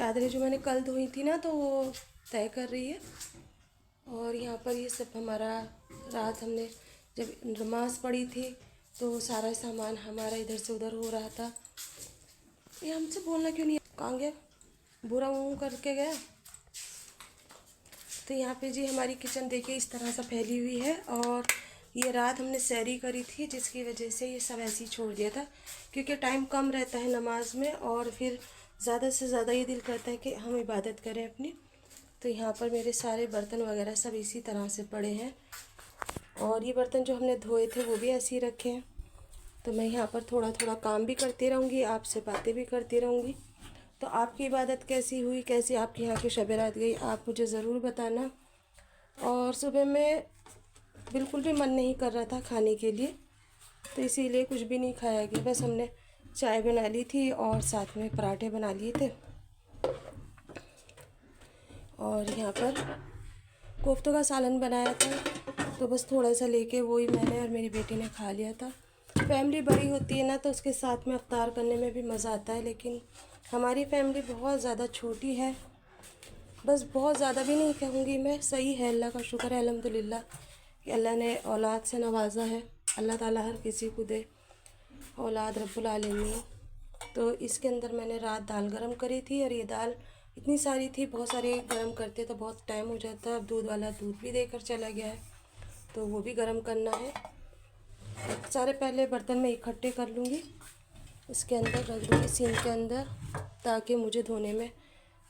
चादरें जो मैंने कल धोई थी ना, तो वो तय कर रही है। और यहाँ पर ये सब हमारा रात हमने जब नमाज़ पढ़ी थी तो सारा सामान हमारा इधर से उधर हो रहा था। ये हमसे बोलना क्यों नहीं, कहाँ गया, बुरा मुँह करके गया। तो यहाँ पे जी हमारी किचन देखिए इस तरह से फैली हुई है। और ये रात हमने सैरी करी थी, जिसकी वजह से ये सब ऐसे ही छोड़ दिया था, क्योंकि टाइम कम रहता है नमाज में और फिर ज़्यादा से ज़्यादा ये दिल करता है कि हम इबादत करें अपनी। तो यहाँ पर मेरे सारे बर्तन वगैरह सब इसी तरह से पड़े हैं। और ये बर्तन जो हमने धोए थे वो भी ऐसे ही रखे हैं। तो मैं यहाँ पर थोड़ा थोड़ा काम भी करती रहूँगी, आपसे बातें भी करती रहूँगी। तो आपकी इबादत कैसी हुई, कैसी आपके यहाँ की शब रात गई, आप मुझे ज़रूर बताना। और सुबह में बिल्कुल भी मन नहीं कर रहा था खाने के लिए, तो इसीलिए कुछ भी नहीं खाया गया। बस हमने चाय बना ली थी और साथ में पराठे बना लिए थे। और यहाँ पर कोफ्तों का सालन बनाया था, तो बस थोड़ा सा लेके वही मैंने और मेरी बेटी ने खा लिया था। फैमिली बड़ी होती है ना, तो उसके साथ में अफ्तार करने में भी मज़ा आता है, लेकिन हमारी फैमिली बहुत ज़्यादा छोटी है। बस बहुत ज़्यादा भी नहीं कहूँगी मैं, सही है, अल्लाह का शुक्र है अल्हम्दुलिल्लाह कि अल्लाह ने औलाद से नवाजा है। अल्लाह ताला हर किसी को दे औलाद रब्बुल आलमीन। तो इसके अंदर मैंने रात दाल गरम करी थी, और ये दाल इतनी सारी थी, बहुत सारी गरम करते तो बहुत टाइम हो जाता है। अब दूध वाला दूध भी देकर चला गया है, तो वो भी गरम करना है। सारे पहले बर्तन में इकट्ठे कर लूँगी, इसके अंदर रख दूँगी सिंक के अंदर, ताकि मुझे धोने में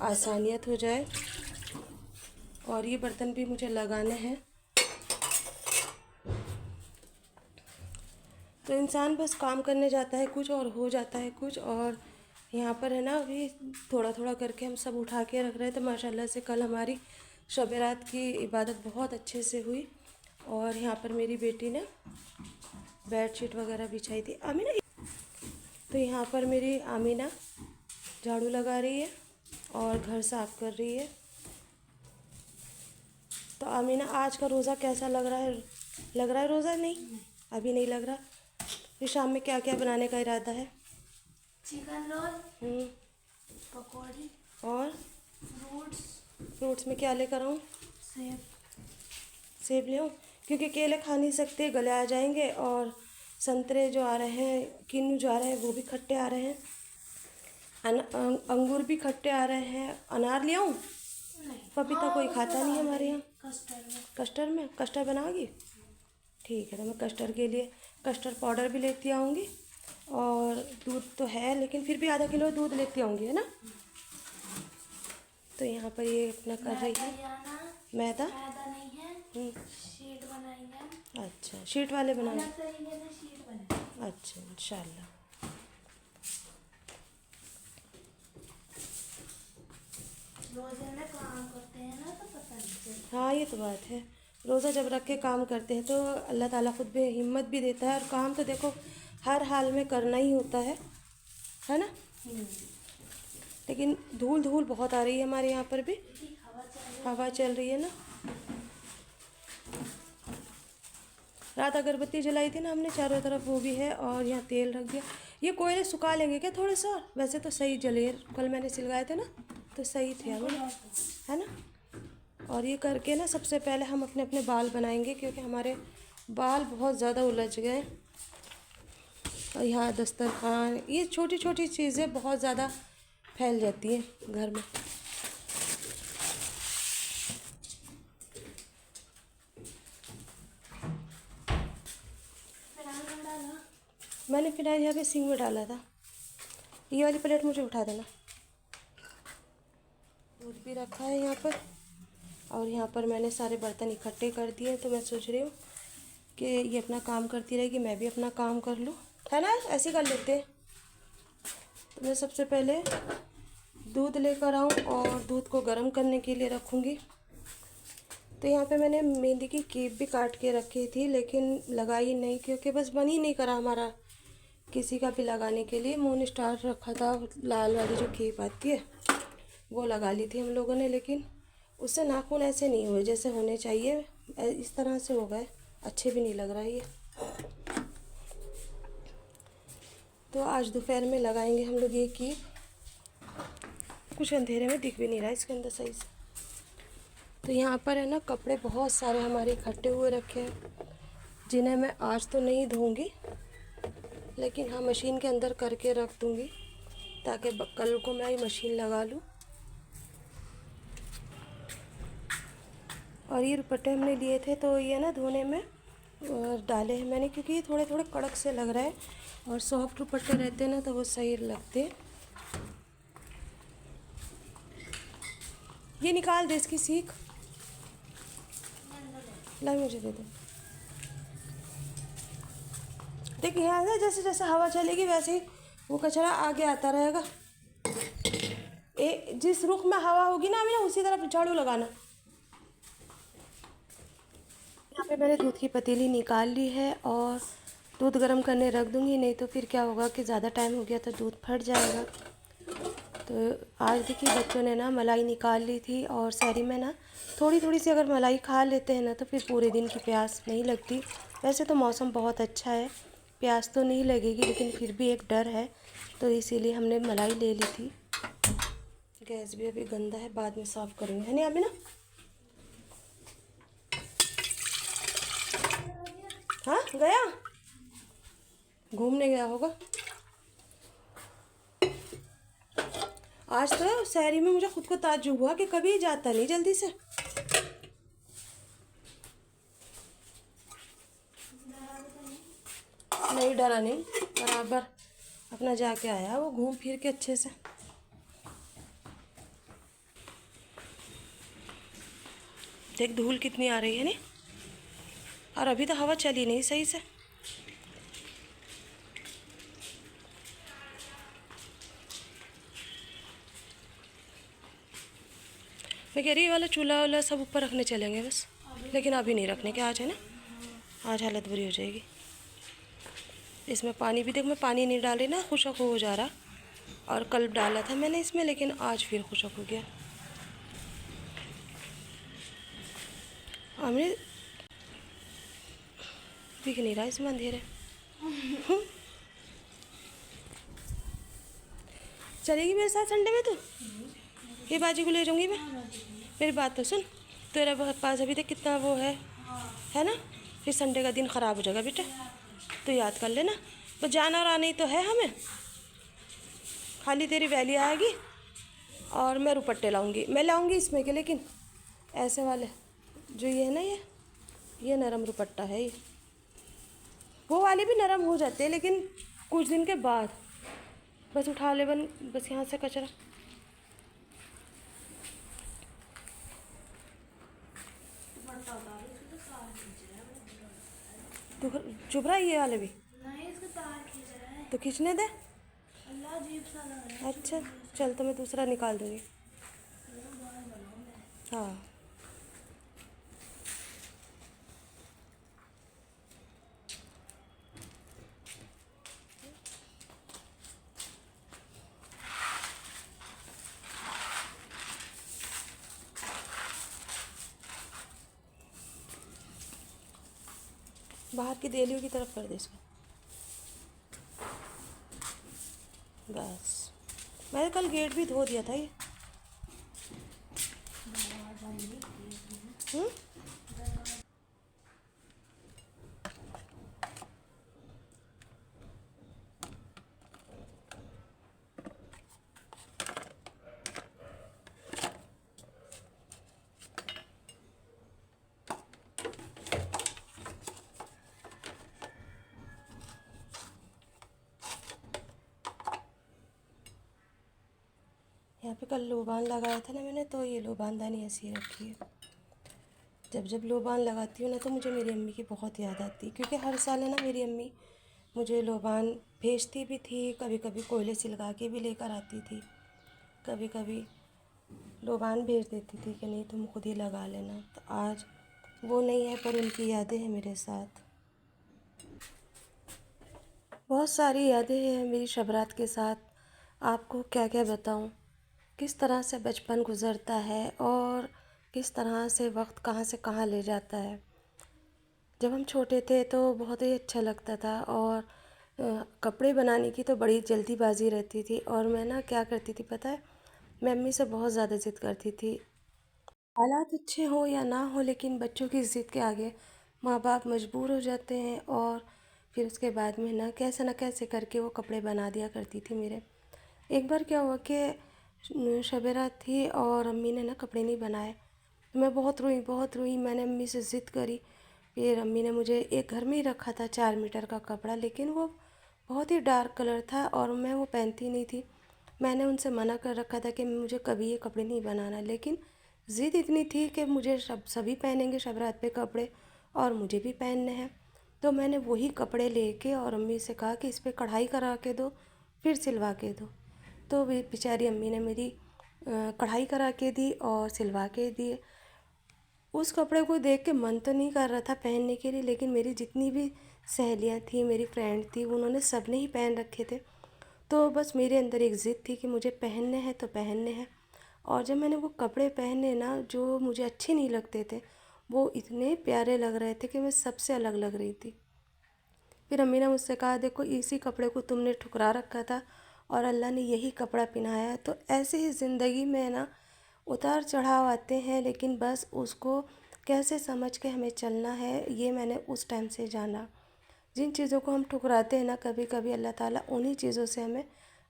आसानियत हो जाए। और ये बर्तन भी मुझे लगाने हैं। तो इंसान बस काम करने जाता है कुछ और हो जाता है कुछ। और यहाँ पर है ना, अभी थोड़ा थोड़ा करके हम सब उठा के रख रहे थे। माशाल्लाह से कल हमारी शब रात की इबादत बहुत अच्छे से हुई। और यहाँ पर मेरी बेटी ने बेडशीट वगैरह बिछाई थी, आमीना। तो यहाँ पर मेरी आमीना झाड़ू लगा रही है और घर साफ़ कर रही है। तो आमीना, आज का रोज़ा कैसा लग रहा है? लग रहा है रोज़ा? नहीं, अभी नहीं लग रहा। फिर शाम में क्या क्या बनाने का इरादा है? चिकन रोल, पकौड़ी और फ्रूट्स। फ्रूट्स में क्या लेकर आऊँ? सेब। सेब ले आऊँ? क्योंकि केले खा नहीं सकते, गले आ जाएंगे। और संतरे जो आ रहे हैं, किन्नू जो आ रहे हैं, वो भी खट्टे आ रहे हैं। अंगूर भी खट्टे आ रहे हैं। अनार ले आऊँ? पपीता कोई खाता नहीं है हमारे यहाँ। कस्टर्ड में कस्टर्ड बनाओगी? ठीक है, तो मैं कस्टर्ड के लिए कस्टर्ड पाउडर भी लेती आऊँगी। और दूध तो है, लेकिन फिर भी आधा किलो दूध लेती आऊँगी, है ना। तो यहाँ पर ये अपना कर रही है मैदा। नहीं है, शीट बनाएंगे। अच्छा, शीट वाले बनाए? अलग तरीके से शीट बने। अच्छा, इंशाल्लाह। रोजे में काम करते हैं ना, तो पता नहीं चलता। हाँ, ये तो बात है। रोज़ा जब रख के काम करते हैं तो अल्लाह ताला खुद भी हिम्मत भी देता है। और काम तो देखो हर हाल में करना ही होता है ना। लेकिन धूल धूल बहुत आ रही है हमारे यहाँ पर भी, हवा चल रही है ना। रात अगरबत्ती जलाई थी ना हमने चारों तरफ, वो भी है। और यहाँ तेल रख दिया। ये कोयले सुखा लेंगे क्या थोड़े सा? वैसे तो सही जले, कल मैंने सिलवाए थे ना, तो सही थे हमें, है ना। और ये करके ना सबसे पहले हम अपने अपने बाल बनाएंगे, क्योंकि हमारे बाल बहुत ज़्यादा उलझ गए। और यहाँ दस्तरखान, ये छोटी छोटी चीज़ें बहुत ज़्यादा फैल जाती हैं घर में। मैंने फिनाइल यहाँ पे सिंक में डाला था। ये वाली प्लेट मुझे उठा देना। दूध भी रखा है यहाँ पर। और यहाँ पर मैंने सारे बर्तन इकट्ठे कर दिए। तो मैं सोच रही हूँ कि ये अपना काम करती रहेगी, मैं भी अपना काम कर लूँ, है ना। ऐसे कर लेते हैं। तो मैं सबसे पहले दूध लेकर आऊँ और दूध को गर्म करने के लिए रखूँगी। तो यहाँ पे मैंने मेहंदी की कीप भी काट के रखी थी, लेकिन लगाई नहीं, क्योंकि बस मन ही नहीं करा हमारा किसी का भी लगाने के लिए। मून स्टार रखा था, लाल वाली जो कीप आती है वो लगा ली थी हम लोगों ने, लेकिन उससे नाखून ऐसे नहीं हुए जैसे होने चाहिए। इस तरह से हो गए, अच्छे भी नहीं लग रहा है ये। तो आज दोपहर में लगाएंगे हम लोग ये कीप। कुछ अंधेरे में दिख भी नहीं रहा है इसके अंदर सही से। तो यहाँ पर है ना कपड़े बहुत सारे हमारे इकट्ठे हुए रखे हैं, जिन्हें मैं आज तो नहीं धोऊंगी, लेकिन हाँ मशीन के अंदर करके रख दूँगी ताकि कल को मैं मशीन लगा लूँ। और ये दुपट्टे हमने लिए थे तो ये ना धोने में डाले हैं मैंने, क्योंकि ये थोड़े थोड़े कड़क से लग रहा है, और सॉफ्ट दुपट्टे रहते हैं ना तो वो सही लगते हैं। ये निकाल दे इसकी सीख, ला मुझे दे दो। देखिए यहाँ से जैसे जैसे हवा चलेगी वैसे ही वो कचरा आगे आता रहेगा। जिस रुख में हवा होगी ना हमें उसी तरफ झाड़ू लगाना। यहाँ पे मैंने दूध की पतीली निकाल ली है और दूध गर्म करने रख दूँगी, नहीं तो फिर क्या होगा कि ज़्यादा टाइम हो गया तो दूध फट जाएगा। तो आज देखिए बच्चों ने ना मलाई निकाल ली थी, और शहरी में ना थोड़ी थोड़ी सी अगर मलाई खा लेते हैं ना तो फिर पूरे दिन की प्यास नहीं लगती। वैसे तो मौसम बहुत अच्छा है, प्यास तो नहीं लगेगी, लेकिन फिर भी एक डर है, तो इसीलिए हमने मलाई ले ली थी। गैस भी अभी गंदा है, बाद में साफ़ करेंगे, है नहीं अभी ना। हाँ गया, घूमने गया होगा। आज तो शहरी में मुझे खुद को ताज्जुब हुआ कि कभी जाता नहीं जल्दी से। नहीं डरा नहीं, बराबर अपना जाके आया वो घूम फिर के अच्छे से। देख धूल कितनी आ रही है नहीं, और अभी तो हवा चली नहीं सही से। मैं कह रही ये वाला चूल्हा वाला सब ऊपर रखने चलेंगे बस, लेकिन अभी नहीं रखने के, आज है ना, आज हालत बुरी हो जाएगी। इसमें पानी भी देख, मैं पानी नहीं डाल रही ना, खुशक हो जा रहा, और कल डाला था मैंने इसमें, लेकिन आज फिर खुशक हो गया। हमने दिख नहीं रहा इसमें अंधेरे। चलेगी मेरे साथ संडे में? तो ये बाजी को ले जाऊंगी मैं। मेरी बात तो सुन, तेरे पास अभी तक कितना वो है ना, फिर संडे का दिन ख़राब हो जाएगा बेटा, तो याद कर लेना। तो जाना और आना ही तो है हमें, खाली तेरी वैली आएगी और मैं रुपट्टे लाऊंगी, मैं लाऊंगी इसमें के, लेकिन ऐसे वाले जो ये है ना, ये नरम रुपट्टा है, ये वो वाले भी नरम हो जाते हैं, लेकिन कुछ दिन के बाद बस उठा ले बस यहाँ से कचरा। तो चुभ रहा है ये वाले भी? नहीं, इसका तार खींच रहा है। तो खींचने दे। अल्लाह अजीब सा लग रहा है। अच्छा चल, तो मैं दूसरा निकाल दूँगी। हाँ बाहर की देलियों की तरफ कर दे इसको। बस मैंने कल गेट भी धो दिया था ये। हम्म? यहाँ पे कल लोबान लगाया था ना मैंने, तो ये लोबानदानी ऐसी रखी है। जब जब लोबान लगाती हूँ ना तो मुझे मेरी अम्मी की बहुत याद आती है, क्योंकि हर साल है ना मेरी अम्मी मुझे लोबान भेजती भी थी, कभी कभी कोयले से लगा के भी लेकर आती थी, कभी कभी लोबान भेज देती थी कि नहीं तुम खुद ही लगा लेना। तो आज वो नहीं है, पर उनकी यादें हैं मेरे साथ। बहुत सारी यादें हैं मेरी शबरात के साथ, आपको क्या क्या बताऊं, किस तरह से बचपन गुज़रता है और किस तरह से वक्त कहाँ से कहाँ ले जाता है। जब हम छोटे थे तो बहुत ही अच्छा लगता था, और कपड़े बनाने की तो बड़ी जल्दीबाजी रहती थी, और मैं ना क्या करती थी पता है, मैं अम्मी से बहुत ज़्यादा ज़िद करती थी। हालात अच्छे हों या ना हो, लेकिन बच्चों की ज़िद के आगे माँ बाप मजबूर हो जाते हैं। और फिर उसके बाद में ना कैसे करके वो कपड़े बना दिया करती थी मेरे। एक बार क्या हुआ कि शब रात थी और अम्मी ने ना कपड़े नहीं बनाए। तो मैं बहुत रोई, मैंने अम्मी से ज़िद करी। फिर अम्मी ने मुझे एक घर में ही रखा था 4 मीटर का कपड़ा, लेकिन वो बहुत ही डार्क कलर था और मैं वो पहनती नहीं थी। मैंने उनसे मना कर रखा था कि मुझे कभी ये कपड़े नहीं बनाना, लेकिन ज़िद इतनी थी कि मुझे सभी पहनेंगे शब रात पे कपड़े और मुझे भी पहनने हैं। तो मैंने वही कपड़े लेके और अम्मी से कहा कि इस पर कढ़ाई करा के दो, फिर सिलवा के दो। तो वे बेचारी अम्मी ने मेरी कढ़ाई करा के दी और सिलवा के दिए। उस कपड़े को देख के मन तो नहीं कर रहा था पहनने के लिए, लेकिन मेरी जितनी भी सहेलियां थी, मेरी फ्रेंड थी, उन्होंने सब ने ही पहन रखे थे। तो बस मेरे अंदर एक ज़िद थी कि मुझे पहनने हैं तो पहनने हैं। और जब मैंने वो कपड़े पहने ना, जो मुझे अच्छे नहीं लगते थे, वो इतने प्यारे लग रहे थे कि मैं सबसे अलग लग रही थी। फिर अम्मी ने मुझसे कहा, देखो इसी कपड़े को तुमने ठुकरा रखा था और अल्लाह ने यही कपड़ा पहनाया है। तो ऐसे ही ज़िंदगी में ना उतार चढ़ाव आते हैं, लेकिन बस उसको कैसे समझ के हमें चलना है, ये मैंने उस टाइम से जाना। जिन चीज़ों को हम ठुकराते हैं ना, कभी कभी अल्लाह ताला उन्हीं चीज़ों से हमें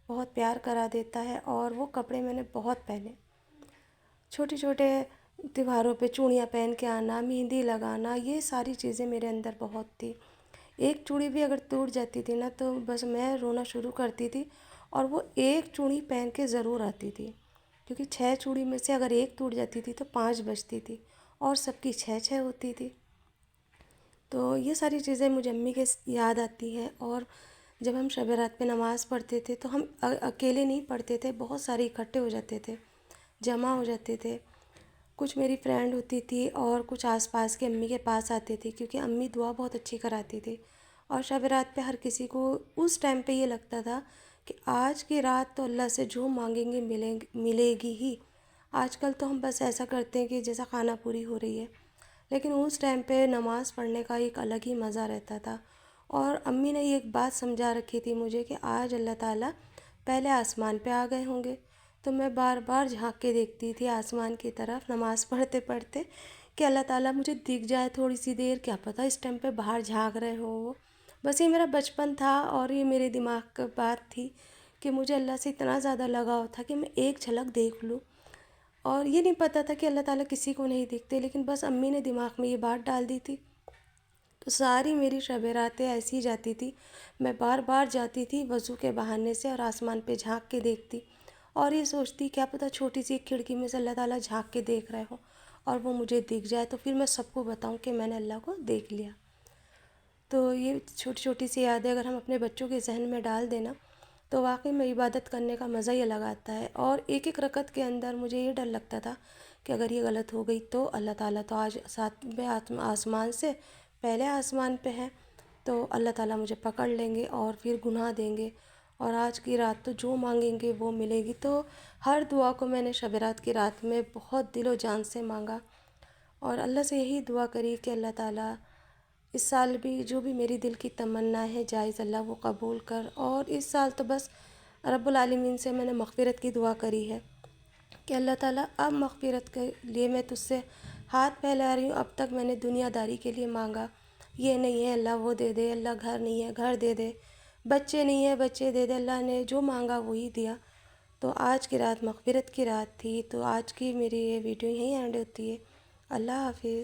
बहुत प्यार करा देता है। और वो कपड़े मैंने बहुत पहने। छोटे छोटे त्योहारों पे चूड़ियाँ पहन के आना, मेहंदी लगाना, ये सारी चीज़ें मेरे अंदर बहुत थी। एक चूड़ी भी अगर टूट जाती थी ना, तो बस मैं रोना शुरू करती थी। और वो एक चूड़ी पहन के ज़रूर आती थी, क्योंकि 6 चूड़ी में से अगर एक टूट जाती थी तो 5 बचती थी और सबकी 6 6 होती थी। तो ये सारी चीज़ें मुझे अम्मी के याद आती हैं। और जब हम शब रात पे नमाज़ पढ़ते थे तो हम अकेले नहीं पढ़ते थे, बहुत सारे इकट्ठे हो जाते थे, जमा हो जाते थे। कुछ मेरी फ्रेंड होती थी और कुछ आसपास के अम्मी के पास आती थी, क्योंकि अम्मी दुआ बहुत अच्छी कराती थी। और शब रात पे हर किसी को उस टाइम पे ये लगता था कि आज की रात तो अल्लाह से जो मांगेंगे मिलेगी ही। आजकल तो हम बस ऐसा करते हैं कि जैसा खाना पूरी हो रही है, लेकिन उस टाइम पे नमाज़ पढ़ने का एक अलग ही मज़ा रहता था। और अम्मी ने एक बात समझा रखी थी मुझे कि आज अल्लाह ताला पहले आसमान पे आ गए होंगे। तो मैं बार बार झांक के देखती थी आसमान की तरफ नमाज़ पढ़ते पढ़ते, कि अल्लाह ताला मुझे दिख जाए थोड़ी सी देर, क्या पता इस टाइम पे बाहर झांक रहे हो वो। बस ये मेरा बचपन था और ये मेरे दिमाग की बात थी कि मुझे अल्लाह से इतना ज़्यादा लगाव था कि मैं एक झलक देख लूँ। और ये नहीं पता था कि अल्लाह ताला किसी को नहीं दिखते, लेकिन बस अम्मी ने दिमाग में ये बात डाल दी थी। तो सारी मेरी शब रातें ऐसी ही जाती थी। मैं बार बार जाती थी वज़ू के बहाने से और आसमान पे झांक के देखती, और ये सोचती क्या पता छोटी सी एक खिड़की में से अल्लाह ताला झांक के देख रहे हो और वो मुझे दिख जाए, तो फिर मैं सबको बताऊं कि मैंने अल्लाह को देख लिया। तो ये छोटी छोटी सी यादें अगर हम अपने बच्चों के जहन में डाल देना, तो वाकई में इबादत करने का मज़ा ही अलग आता है। और एक एक रकत के अंदर मुझे ये डर लगता था कि अगर ये गलत हो गई तो अल्लाह ताला तो आज सातवें आसमान से पहले आसमान पे है, तो अल्लाह ताला मुझे पकड़ लेंगे और फिर गुनाह देंगे। और आज की रात तो जो मांगेंगे वो मिलेगी। तो हर दुआ को मैंने शब रात की रात में बहुत दिलो जान से मांगा और अल्लाह से यही दुआ करी कि अल्लाह ताला इस साल भी जो भी मेरी दिल की तमन्ना है जायज़ अल्लाह वो कबूल कर। और इस साल तो बस रब्बुल आलमीन से मैंने मग़फ़िरत की दुआ करी है कि अल्लाह ताला अब मग़फ़िरत के लिए मैं तुझसे हाथ फैला रही हूँ। अब तक मैंने दुनियादारी के लिए मांगा, ये नहीं है अल्लाह वो दे दे, अल्लाह घर नहीं है घर दे दे, बच्चे नहीं है बच्चे दे दे, अल्लाह ने जो मांगा वही दिया। तो आज की रात मग़फ़िरत की रात थी। तो आज की मेरी ये वीडियो यहीं एंड होती है। अल्लाह हाफिज़।